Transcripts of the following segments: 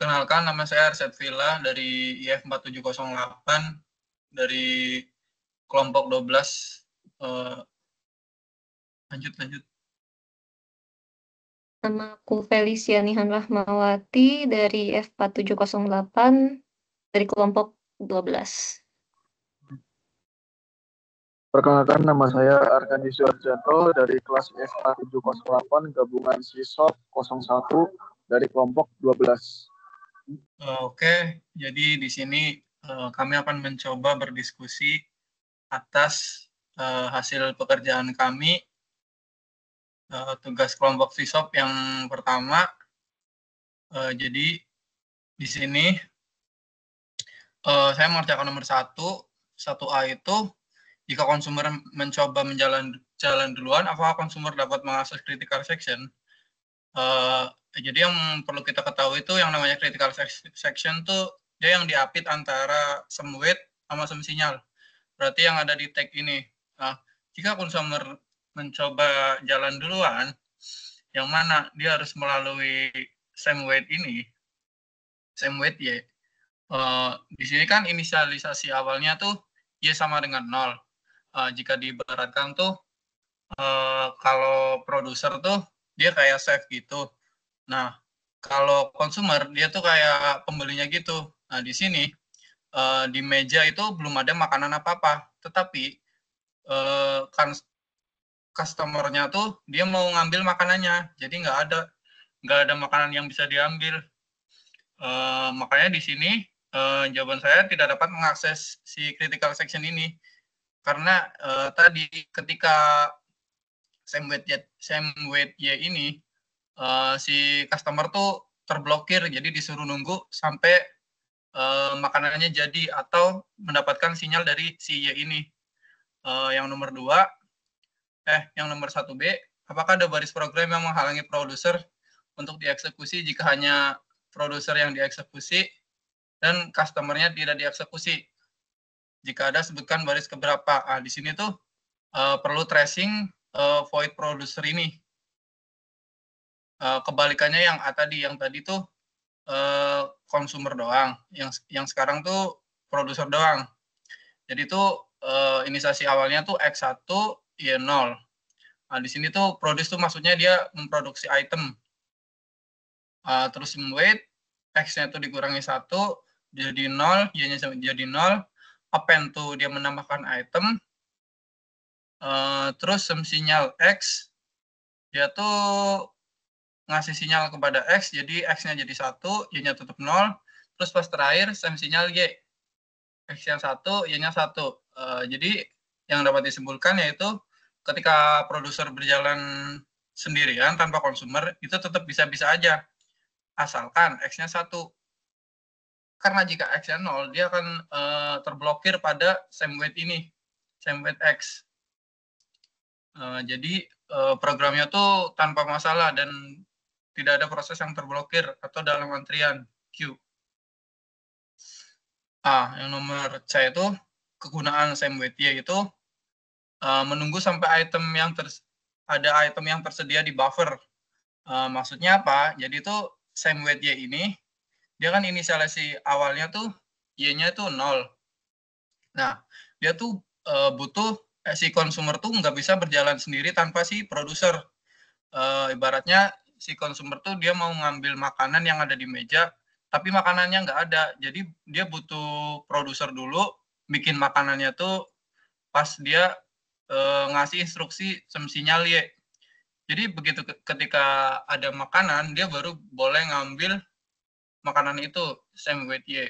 Perkenalkan, nama saya Arsyad Villa dari IF 4708 dari kelompok 12. Lanjut. Nama aku Felicia Nihan Rahmawati dari F4708 dari kelompok 12. Perkenalkan, nama saya Arkandi Suarjanto dari kelas FA 708 gabungan SISOP 01 dari kelompok 12. Oke, jadi di sini kami akan mencoba berdiskusi atas hasil pekerjaan kami, tugas kelompok SISOP yang pertama. Jadi di sini saya mengerjakan nomor 1A itu, jika konsumer mencoba jalan duluan, apakah konsumer dapat mengakses critical section? Jadi yang perlu kita ketahui itu yang namanya critical section tuh dia yang diapit antara sum weight sama sum sinyal. Berarti yang ada di tag ini. Nah, jika konsumer mencoba jalan duluan, yang mana dia harus melalui sum weight ini, sum weight Y. Di sini kan inisialisasi awalnya tuh Y sama dengan 0. Jika diibaratkan tuh kalau produser tuh dia kayak chef gitu. Nah, kalau konsumer dia tuh kayak pembelinya gitu. Nah, di sini di meja itu belum ada makanan apa-apa, tetapi kan customernya tuh dia mau ngambil makanannya, jadi nggak ada makanan yang bisa diambil. Makanya di sini jawaban saya tidak dapat mengakses si critical section ini karena tadi ketika same weight Y ini si customer tuh terblokir, jadi disuruh nunggu sampai makanannya jadi atau mendapatkan sinyal dari si Y ini. Yang nomor 1B, apakah ada baris program yang menghalangi produser untuk dieksekusi jika hanya produser yang dieksekusi dan customernya tidak dieksekusi? Jika ada, sebutkan baris keberapa. Di sini tuh perlu tracing void producer ini. Kebalikannya yang tadi tuh konsumer doang, yang sekarang tuh produser doang. Jadi tuh inisiasi awalnya tuh X1 Y0. Nah, di sini tuh produce tuh maksudnya dia memproduksi item. Terus weight X-nya tuh dikurangi 1 jadi 0, Y-nya jadi 0. Append tuh dia menambahkan item. Terus sinyal X dia tuh ngasih sinyal kepada X, jadi X-nya jadi 1, Y-nya tetap 0. Terus pas terakhir sinyal Y, X-nya 1, Y-nya 1. Jadi yang dapat disimpulkan yaitu ketika produser berjalan sendirian tanpa konsumer, itu tetap bisa-bisa aja, asalkan X-nya 1. Karena jika X-nya 0, dia akan terblokir pada same weight ini, same weight X. Jadi programnya tuh tanpa masalah dan tidak ada proses yang terblokir atau dalam antrian queue. Yang nomor C itu kegunaan same weight Y itu menunggu sampai ada item yang tersedia di buffer. Maksudnya apa? Jadi itu same weight Y ini dia kan inisialisasi awalnya tuh Y-nya tuh 0. Nah, dia tuh butuh si consumer tuh nggak bisa berjalan sendiri tanpa si produser. Ibaratnya si consumer tuh dia mau ngambil makanan yang ada di meja, tapi makanannya nggak ada. Jadi dia butuh produser dulu, bikin makanannya tuh pas dia ngasih instruksi sinyal Y. Jadi begitu ketika ada makanan, dia baru boleh ngambil makanan itu, same weight Y.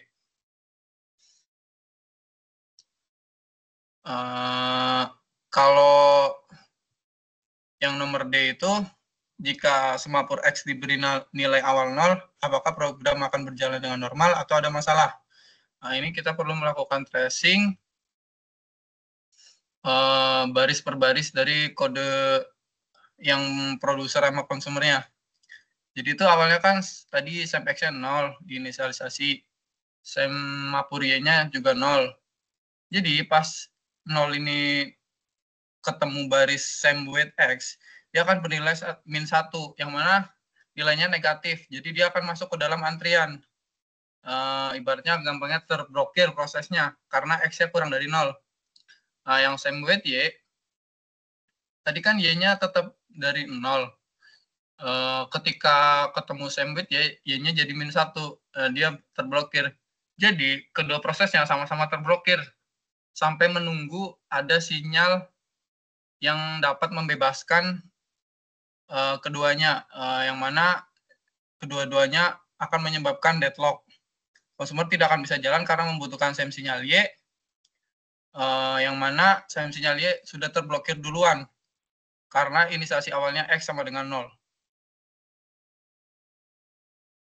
Kalau yang nomor D itu, jika semapur X diberi nilai awal 0, apakah program akan berjalan dengan normal atau ada masalah? Nah, ini kita perlu melakukan tracing baris per baris dari kode yang produser sama konsumernya. Jadi itu awalnya kan tadi same X-nya 0, diinisialisasi. Semapur Y-nya juga 0. Jadi pas 0 ini ketemu baris same weight X, dia akan bernilai -1, yang mana nilainya negatif. Jadi dia akan masuk ke dalam antrian. ibaratnya gampangnya terblokir prosesnya karena X-nya kurang dari 0. Yang same weight Y, tadi kan Y-nya tetap dari 0. Ketika ketemu same weight Y-nya jadi -1, dia terblokir. Jadi kedua prosesnya sama-sama terblokir sampai menunggu ada sinyal yang dapat membebaskan keduanya, yang mana kedua-duanya akan menyebabkan deadlock. Konsumer tidak akan bisa jalan karena membutuhkan same sinyal Y, yang mana same sinyal Y sudah terblokir duluan karena inisiasi awalnya X sama dengan 0.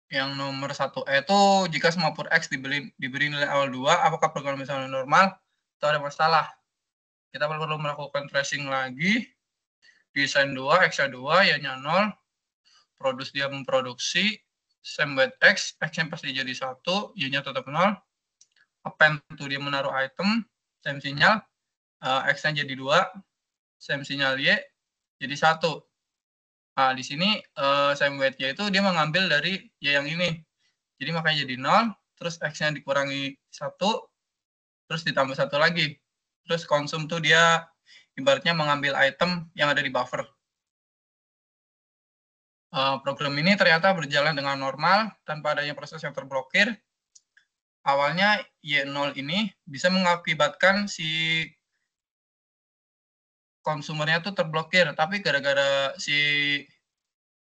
Yang nomor 1E itu jika semua pur X diberi nilai awal 2, apakah program misalnya normal atau ada masalah? Kita perlu melakukan tracing lagi. Desain 2, X-nya 2, Y-nya 0. Produce dia memproduksi. Same weight X, X-nya pasti jadi 1, Y-nya tetap 0. Append itu dia menaruh item, same sinyal. X-nya jadi 2, same sinyal Y, jadi 1. Nah, di sini same weight Y itu dia mengambil dari Y yang ini. Jadi makanya jadi 0, terus X-nya dikurangi 1, terus ditambah 1 lagi. Terus konsum tuh dia ibaratnya mengambil item yang ada di buffer. Program ini ternyata berjalan dengan normal tanpa adanya proses yang terblokir. Awalnya Y0 ini bisa mengakibatkan si konsumernya tuh terblokir, tapi gara-gara si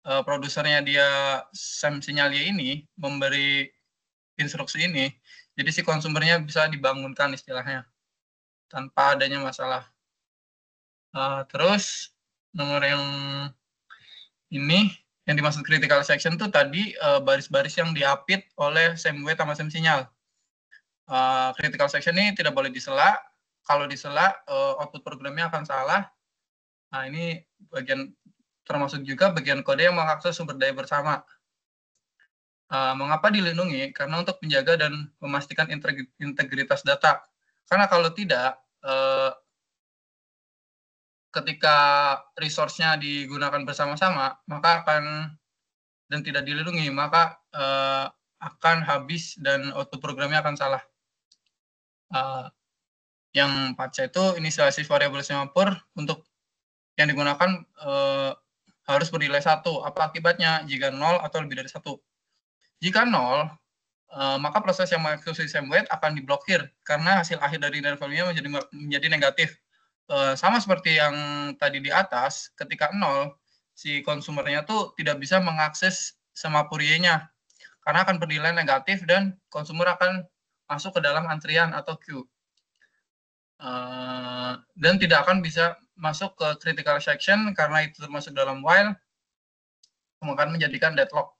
produsernya dia same sinyal Y ini memberi instruksi ini, jadi si konsumernya bisa dibangunkan istilahnya tanpa adanya masalah. Terus nomor yang ini yang dimaksud critical section tuh tadi baris-baris yang diapit oleh same weight sama same sinyal. Critical section ini tidak boleh disela. Kalau disela, output programnya akan salah. Nah, ini bagian termasuk juga bagian kode yang mengakses sumber daya bersama. Mengapa dilindungi? Karena untuk menjaga dan memastikan integritas data. Karena kalau tidak, ketika resource-nya digunakan bersama-sama, maka akan dan tidak dilindungi, maka akan habis dan output programnya akan salah. Yang 4C itu inisialisasi variabel semapur untuk yang digunakan harus bernilai 1. Apa akibatnya jika 0 atau lebih dari 1? Jika 0, maka proses yang mengeksekusi same weight akan diblokir karena hasil akhir dari inner value-nya menjadi negatif. Sama seperti yang tadi di atas, ketika 0, si konsumernya tuh tidak bisa mengakses semapur Y-nya karena akan bernilai negatif dan konsumer akan masuk ke dalam antrian atau queue. Dan tidak akan bisa masuk ke critical section karena itu termasuk dalam while, akan menjadikan deadlock.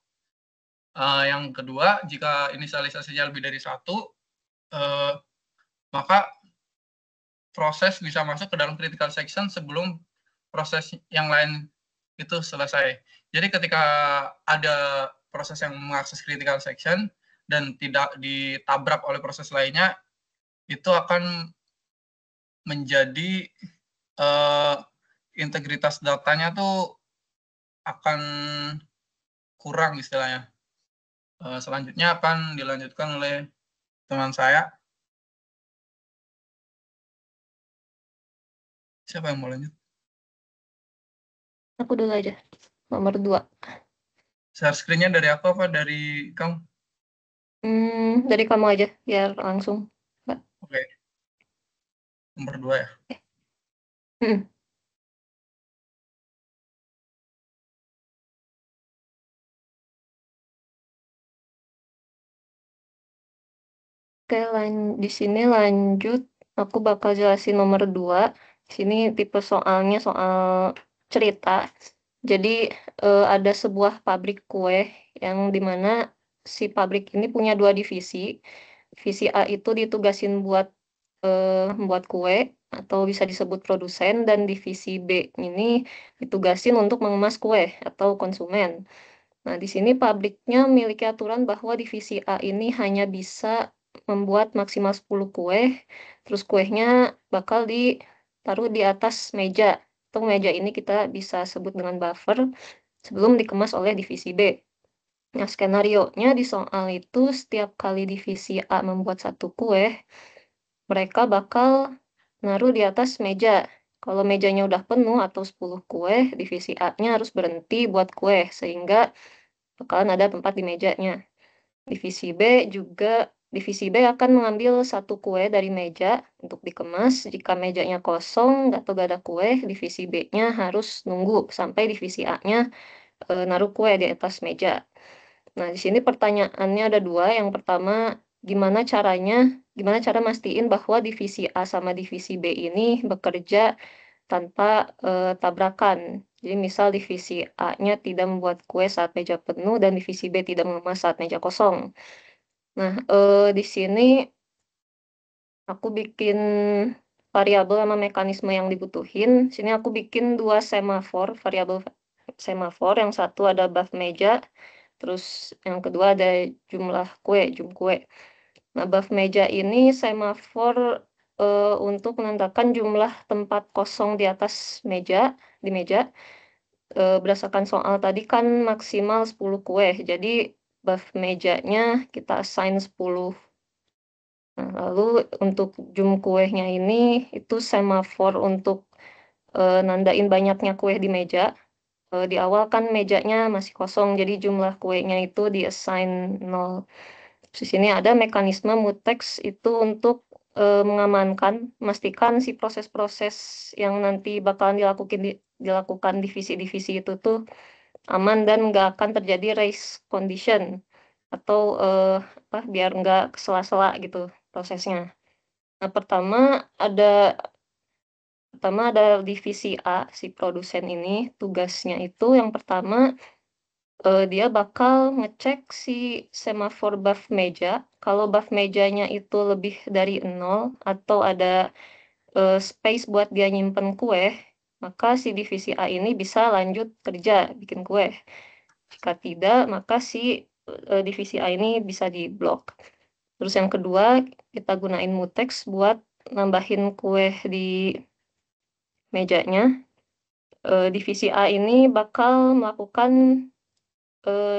Yang kedua, jika inisialisasinya lebih dari 1, maka proses bisa masuk ke dalam critical section sebelum proses yang lain itu selesai. Jadi ketika ada proses yang mengakses critical section dan tidak ditabrak oleh proses lainnya, itu akan menjadi integritas datanya tuh akan kurang istilahnya. Selanjutnya akan dilanjutkan oleh teman saya. Siapa yang mau lanjut? Aku dulu aja. Nomor 2. Share screen-nya dari aku apa dari kamu? Dari kamu aja, biar langsung. Oke. Nomor 2 ya? Oke, di sini lanjut. Aku bakal jelasin nomor 2. Di sini tipe soalnya soal cerita. Jadi ada sebuah pabrik kue yang dimana si pabrik ini punya 2 divisi. Divisi A itu ditugasin buat membuat kue atau bisa disebut produsen, dan divisi B ini ditugasin untuk mengemas kue atau konsumen. Nah, di sini pabriknya memiliki aturan bahwa divisi A ini hanya bisa membuat maksimal 10 kue, terus kuenya bakal ditaruh di atas meja. Atau meja ini kita bisa sebut dengan buffer sebelum dikemas oleh divisi B. Nah, skenarionya di soal itu setiap kali divisi A membuat satu kue, mereka bakal naruh di atas meja. Kalau mejanya udah penuh atau 10 kue, divisi A-nya harus berhenti buat kue, sehingga bakalan ada tempat di mejanya. Divisi B akan mengambil satu kue dari meja untuk dikemas. Jika mejanya kosong atau gak ada kue, divisi B-nya harus nunggu sampai divisi A-nya naruh kue di atas meja. Nah, di sini pertanyaannya ada dua. Yang pertama, gimana cara mastiin bahwa divisi A sama divisi B ini bekerja tanpa tabrakan. Jadi misal divisi A-nya tidak membuat kue saat meja penuh dan divisi B tidak mengemas saat meja kosong. Nah, di sini aku bikin variabel sama mekanisme yang dibutuhin. Sini aku bikin dua variabel semafor. Yang satu ada buff meja, terus yang kedua ada jumlah kue, kue. Nah, buff meja ini semafor untuk menandakan jumlah tempat kosong di atas di meja. Berdasarkan soal tadi kan maksimal 10 kue. Jadi buff mejanya kita assign 10. Nah, lalu untuk kuehnya ini itu semafor untuk nandain banyaknya kue di meja. Di awal kan mejanya masih kosong, jadi jumlah kuenya itu di-assign 0. Di sini ada mekanisme mutex itu untuk memastikan si proses-proses yang nanti bakalan dilakukan divisi-divisi itu tuh aman dan nggak akan terjadi race condition atau biar nggak sela-sela gitu prosesnya. Nah, pertama ada divisi A, si produsen ini tugasnya itu yang pertama dia bakal ngecek si semafor buff meja. Kalau buff mejanya itu lebih dari 0 atau ada space buat dia nyimpen kue, maka si divisi A ini bisa lanjut kerja bikin kue. Jika tidak, maka si divisi A ini bisa diblok. Terus yang kedua, kita gunain mutex buat nambahin kue di mejanya. Divisi A ini bakal melakukan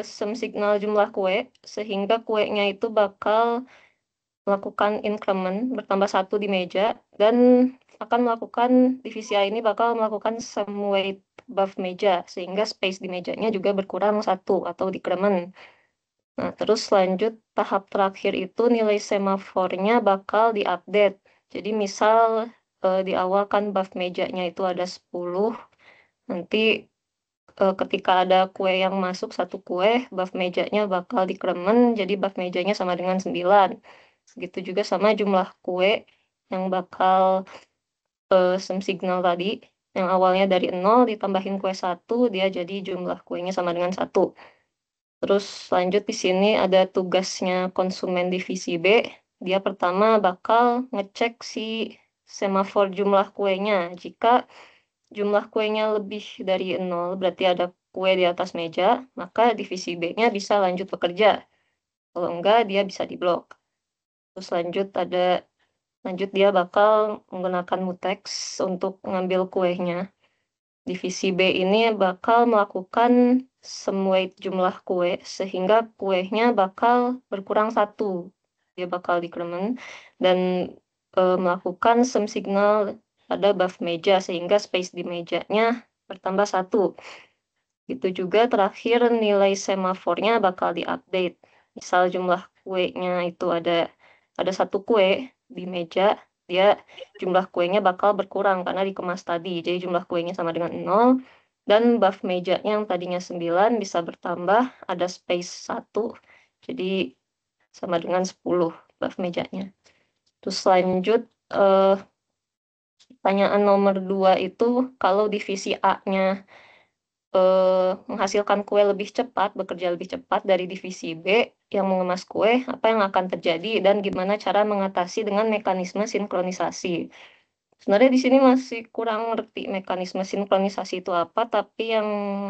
sem signal jumlah kue, sehingga kuenya itu bakal melakukan increment bertambah satu di meja, dan divisi A ini bakal melakukan sum weight buff meja, sehingga space di mejanya juga berkurang satu atau decrement. Nah, terus lanjut tahap terakhir itu nilai semafornya bakal diupdate. Jadi misal di awal kan buff mejanya itu ada 10, nanti ketika ada kue yang masuk satu kue, buff mejanya bakal dikremen, jadi buff mejanya sama dengan 9. Begitu juga sama jumlah kue yang bakal sem signal tadi, yang awalnya dari 0 ditambahin kue 1, dia jadi jumlah kuenya sama dengan 1. Terus lanjut di sini ada tugasnya konsumen divisi B. Dia pertama bakal ngecek si semafor jumlah kuenya. Jika jumlah kuenya lebih dari 0, berarti ada kue di atas meja, maka divisi B-nya bisa lanjut bekerja. Kalau enggak, dia bisa diblok. Terus lanjut dia bakal menggunakan mutex untuk mengambil kuenya. Divisi B ini bakal melakukan sum weight jumlah kue, sehingga kuenya bakal berkurang satu. Dia bakal dikremen dan melakukan sum signal pada buff meja, sehingga space di mejanya bertambah satu. Itu juga terakhir nilai semafornya bakal diupdate. Misal jumlah kuenya itu ada satu kue di meja, dia jumlah kuenya bakal berkurang karena dikemas tadi. Jadi jumlah kuenya sama dengan 0, dan buff mejanya yang tadinya 9 bisa bertambah, ada space 1, jadi sama dengan 10 buff mejanya. Terus lanjut, pertanyaan nomor 2 itu kalau divisi A-nya menghasilkan kue lebih cepat, bekerja lebih cepat dari divisi B yang mengemas kue, apa yang akan terjadi dan gimana cara mengatasi dengan mekanisme sinkronisasi. Sebenarnya di sini masih kurang ngerti mekanisme sinkronisasi itu apa, tapi yang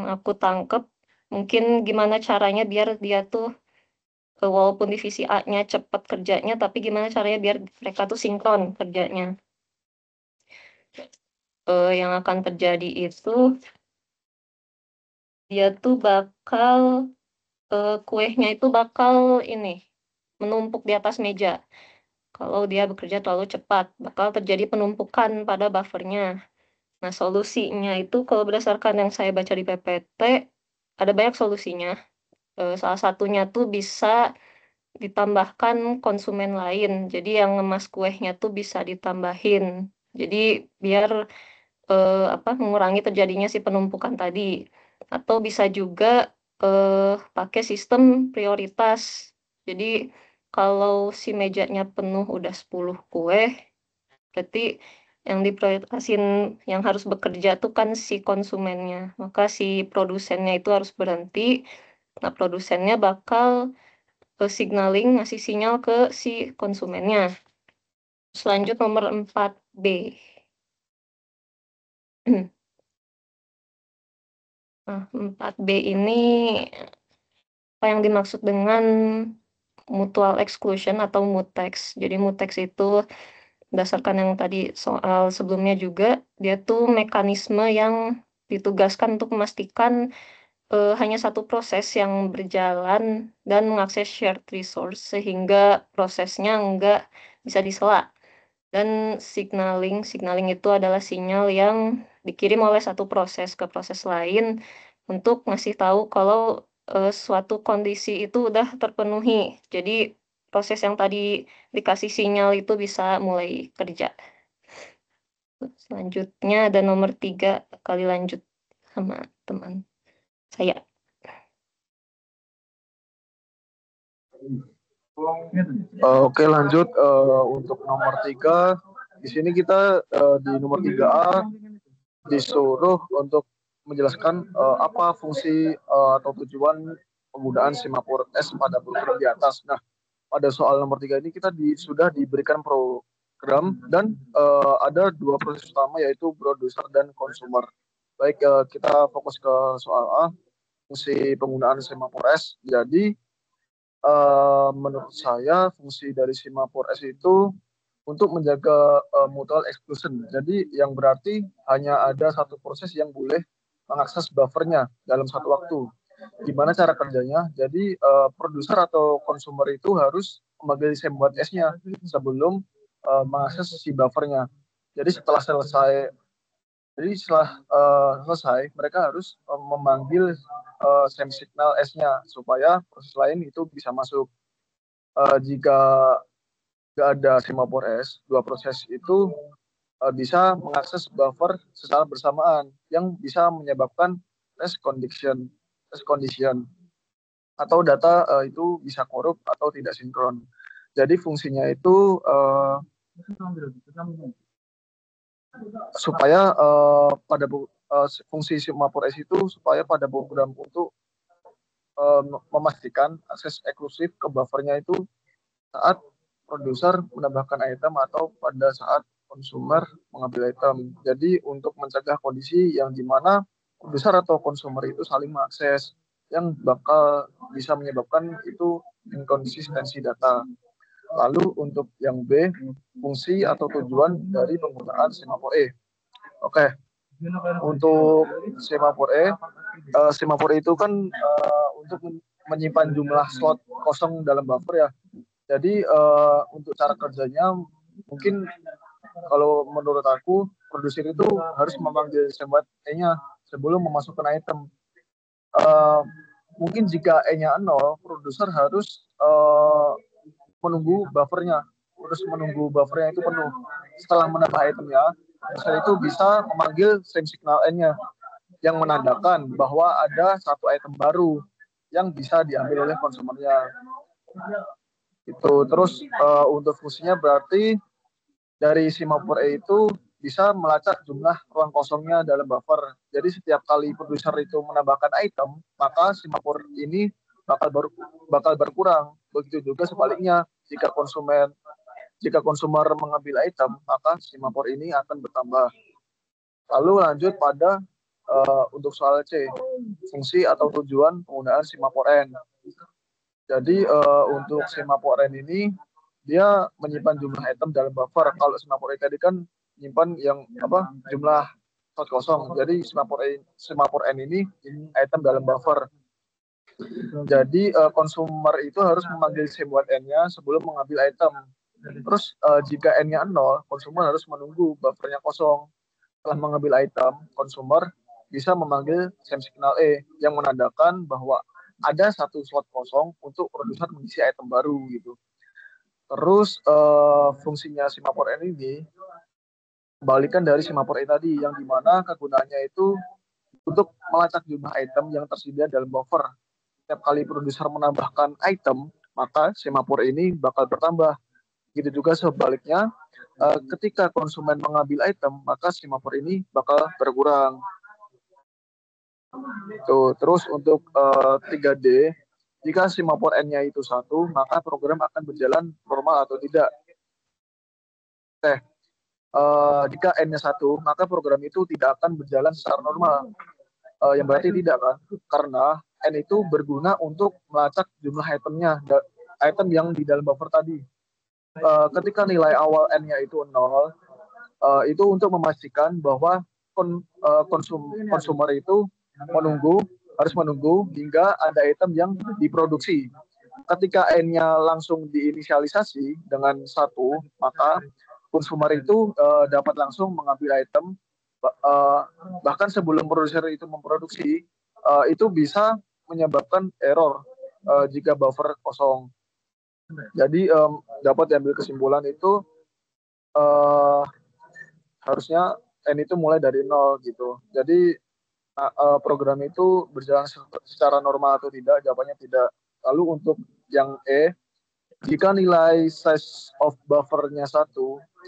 aku tangkep mungkin gimana caranya biar dia tuh walaupun divisi A-nya cepat kerjanya, tapi gimana caranya biar mereka tuh sinkron kerjanya. Yang akan terjadi itu dia tuh bakal kuenya itu bakal menumpuk di atas meja. Kalau dia bekerja terlalu cepat, bakal terjadi penumpukan pada buffernya. Nah, solusinya itu kalau berdasarkan yang saya baca di PPT, ada banyak solusinya. Salah satunya tuh bisa ditambahkan konsumen lain. Jadi yang ngemas kuenya tuh bisa ditambahin. Jadi biar mengurangi terjadinya si penumpukan tadi. Atau bisa juga pakai sistem prioritas. Jadi kalau si mejanya penuh udah 10 kue, berarti yang diprioritasin yang harus bekerja tuh kan si konsumennya. Maka si produsennya itu harus berhenti. Nah, produsennya bakal ngasih sinyal ke si konsumennya. Selanjut nomor 4B. Nah, 4B ini apa yang dimaksud dengan mutual exclusion atau mutex. Jadi mutex itu berdasarkan yang tadi soal sebelumnya juga, dia tuh mekanisme yang ditugaskan untuk memastikan hanya satu proses yang berjalan dan mengakses shared resource sehingga prosesnya nggak bisa disela. Dan signaling itu adalah sinyal yang dikirim oleh satu proses ke proses lain untuk ngasih tahu kalau suatu kondisi itu udah terpenuhi. Jadi proses yang tadi dikasih sinyal itu bisa mulai kerja. Selanjutnya ada nomor 3 kali lanjut sama teman saya. Oke, lanjut untuk nomor 3. Di sini kita di nomor 3A disuruh untuk menjelaskan apa fungsi atau tujuan penggunaan Semapur S pada program di atas. Nah, pada soal nomor 3 ini kita sudah diberikan program dan ada dua proses utama yaitu produser dan consumer. Baik, kita fokus ke soal A, fungsi penggunaan Semapur S. Jadi menurut saya fungsi dari Semapur S itu untuk menjaga mutual exclusion. Jadi yang berarti hanya ada satu proses yang boleh mengakses buffernya dalam satu waktu. Gimana cara kerjanya? Jadi produser atau consumer itu harus memanggil Semapur S-nya sebelum mengakses si buffernya. Jadi setelah selesai mereka harus memanggil SEM signal S-nya supaya proses lain itu bisa masuk. Jika nggak ada Semapur S, dua proses itu bisa mengakses buffer secara bersamaan yang bisa menyebabkan race condition atau data itu bisa korup atau tidak sinkron. Jadi fungsinya itu supaya fungsi Semapur S itu supaya pada program untuk memastikan akses eksklusif ke buffernya itu saat produser menambahkan item atau pada saat konsumer mengambil item. Jadi untuk mencegah kondisi yang dimana produser atau konsumer itu saling mengakses yang bakal bisa menyebabkan itu inkonsistensi data. Lalu untuk yang B, fungsi atau tujuan dari penggunaan Semapur E. Oke, untuk Semapur E, Semapur itu kan untuk menyimpan jumlah slot kosong dalam buffer ya. Jadi untuk cara kerjanya mungkin kalau menurut aku produser itu harus memanggil Semapur E-nya sebelum memasukkan item. Mungkin jika E-nya 0, produser harus menunggu buffernya, itu penuh. Setelah menambah itemnya, produser itu bisa memanggil SEM signal N-nya yang menandakan bahwa ada satu item baru yang bisa diambil oleh konsumennya. Itu terus untuk fungsinya berarti dari Semapur E itu bisa melacak jumlah ruang kosongnya dalam buffer. Jadi setiap kali produser itu menambahkan item, maka Semapur ini bakal berkurang. Begitu juga sebaliknya, jika konsumer mengambil item, maka Semapur ini akan bertambah. Lalu lanjut pada untuk soal C, fungsi atau tujuan penggunaan Semapur N. Jadi untuk Semapur N ini dia menyimpan jumlah item dalam buffer. Kalau Semapur E tadi kan menyimpan yang jumlah slot kosong. Jadi Semapur N ini item dalam buffer. Jadi konsumer itu harus memanggil SIM-buat N-nya sebelum mengambil item. Terus jika N-nya 0, konsumer harus menunggu buffernya kosong. Setelah mengambil item, konsumer bisa memanggil SIM signal E yang menandakan bahwa ada satu slot kosong untuk produser mengisi item baru gitu. Terus fungsinya Simapor N ini kebalikan dari Simapor E tadi, yang dimana kegunaannya itu untuk melacak jumlah item yang tersedia dalam buffer. Setiap kali produser menambahkan item, maka Simapor ini bakal bertambah. Begitu juga sebaliknya, ketika konsumen mengambil item, maka Simapor ini bakal berkurang. Tuh, terus untuk 3D, jika Simapor N-nya itu 1, maka program akan berjalan normal atau tidak. Jika N-nya 1, maka program itu tidak akan berjalan secara normal. Yang berarti tidak kan? Karena N itu berguna untuk melacak jumlah itemnya, item yang di dalam buffer tadi. Ketika nilai awal N-nya itu 0, itu untuk memastikan bahwa konsumer itu harus menunggu hingga ada item yang diproduksi. Ketika N-nya langsung diinisialisasi dengan 1, maka konsumer itu dapat langsung mengambil item, bahkan sebelum produser itu memproduksi, itu bisa menyebabkan error jika buffer kosong. Jadi dapat diambil kesimpulan itu harusnya N itu mulai dari 0 gitu. Jadi program itu berjalan secara normal atau tidak? Jawabannya tidak. Lalu untuk yang E, jika nilai size of buffernya 1,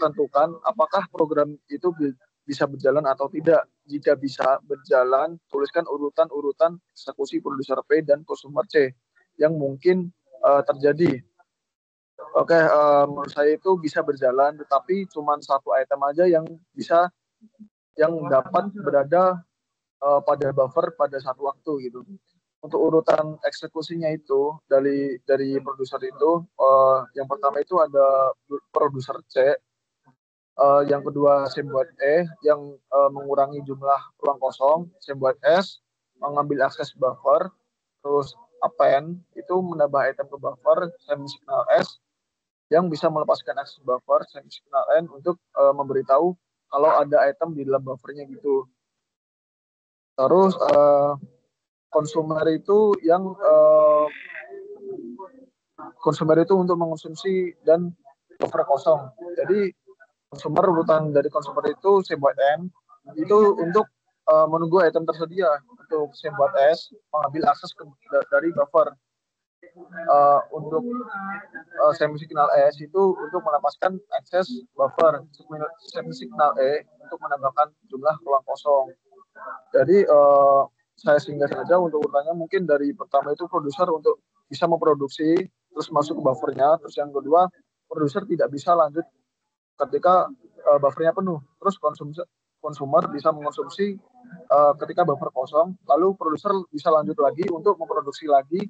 tentukan apakah program itu bisa berjalan atau tidak. Jika bisa berjalan, tuliskan urutan-urutan eksekusi produser P dan consumer C yang mungkin terjadi. Oke, menurut saya itu bisa berjalan, tetapi cuma satu item aja yang dapat berada pada buffer pada satu waktu gitu. Untuk urutan eksekusinya itu dari produser itu, yang pertama itu ada produser C, yang kedua SIM-buat E yang mengurangi jumlah ruang kosong, SIM-buat S mengambil akses buffer, terus append itu menambah item ke buffer, SIM signal S yang bisa melepaskan akses buffer, SIM signal N untuk memberitahu kalau ada item di dalam buffernya gitu. Terus konsumer itu untuk mengonsumsi dan buffer kosong. Jadi urutan dari konsumer itu SIM-buat N itu untuk menunggu item tersedia. Untuk SIM-buat S mengambil akses dari buffer. Untuk SIM signal S itu untuk melepaskan akses buffer. SIM signal E untuk menambahkan jumlah ruang kosong. Jadi saya singgah saja untuk urutannya, mungkin dari pertama itu produser untuk bisa memproduksi terus masuk ke buffernya, terus yang kedua produser tidak bisa lanjut ketika buffernya penuh, terus konsumer bisa mengonsumsi ketika buffer kosong, lalu produser bisa lanjut lagi untuk memproduksi lagi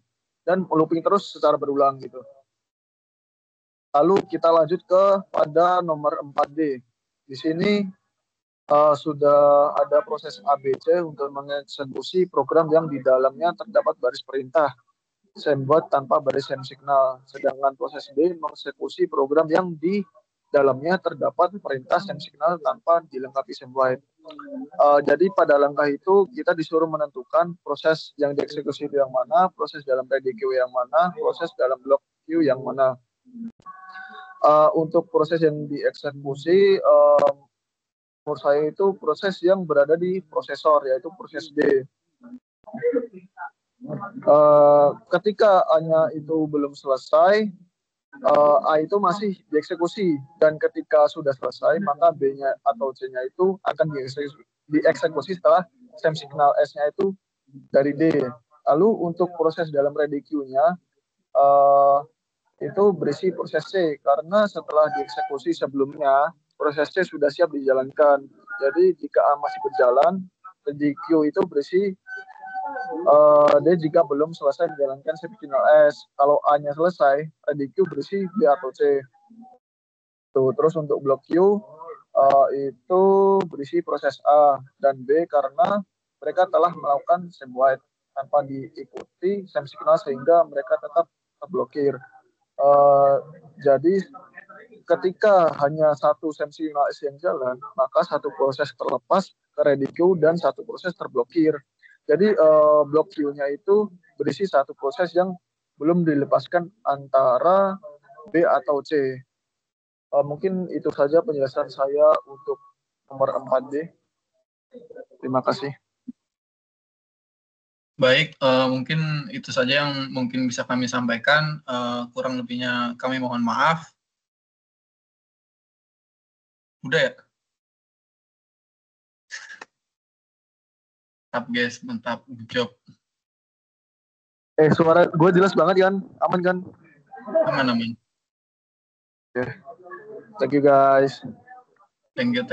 dan looping terus secara berulang gitu. Lalu kita lanjut pada nomor 4D. Di sini sudah ada proses ABC untuk mengeksekusi program yang di dalamnya terdapat baris perintah SIM-buat tanpa baris SIM signal. Sedangkan proses D mengeksekusi program yang di dalamnya terdapat perintah SIM signal tanpa dilengkapi SIM-buat. Jadi pada langkah itu kita disuruh menentukan proses yang dieksekusi itu yang mana, proses dalam PDQ yang mana, proses dalam blok Q yang mana. Untuk proses yang dieksekusi, menurut saya itu proses yang berada di prosesor, yaitu proses D. Ketika A-nya itu belum selesai, A itu masih dieksekusi, dan ketika sudah selesai maka B-nya atau C-nya itu akan dieksekusi setelah SIM signal S-nya itu dari D. Lalu untuk proses dalam ready queue-nya itu berisi proses C, karena setelah dieksekusi sebelumnya proses C sudah siap dijalankan. Jadi jika A masih berjalan, ready queue itu berisi D jika belum selesai menjalankan SIM signal S. Kalau A-nya selesai, ready queue berisi B atau C. Tuh, terus untuk blok Q itu berisi proses A dan B karena mereka telah melakukan SIM-buat. tanpa diikuti SEM signal sehingga mereka tetap terblokir. Jadi ketika hanya satu SEM signal yang jalan, maka satu proses terlepas ke ready queue dan satu proses terblokir. Jadi block queue-nya itu berisi satu proses yang belum dilepaskan antara B atau C. Mungkin itu saja penjelasan saya untuk nomor 4D. Terima kasih. Baik, mungkin itu saja yang mungkin bisa kami sampaikan. Kurang lebihnya kami mohon maaf. Udah ya? Mantap guys, mantap. Good job. Suara gue jelas banget kan? Aman kan? Aman. Oke. Thank you guys. Thank you.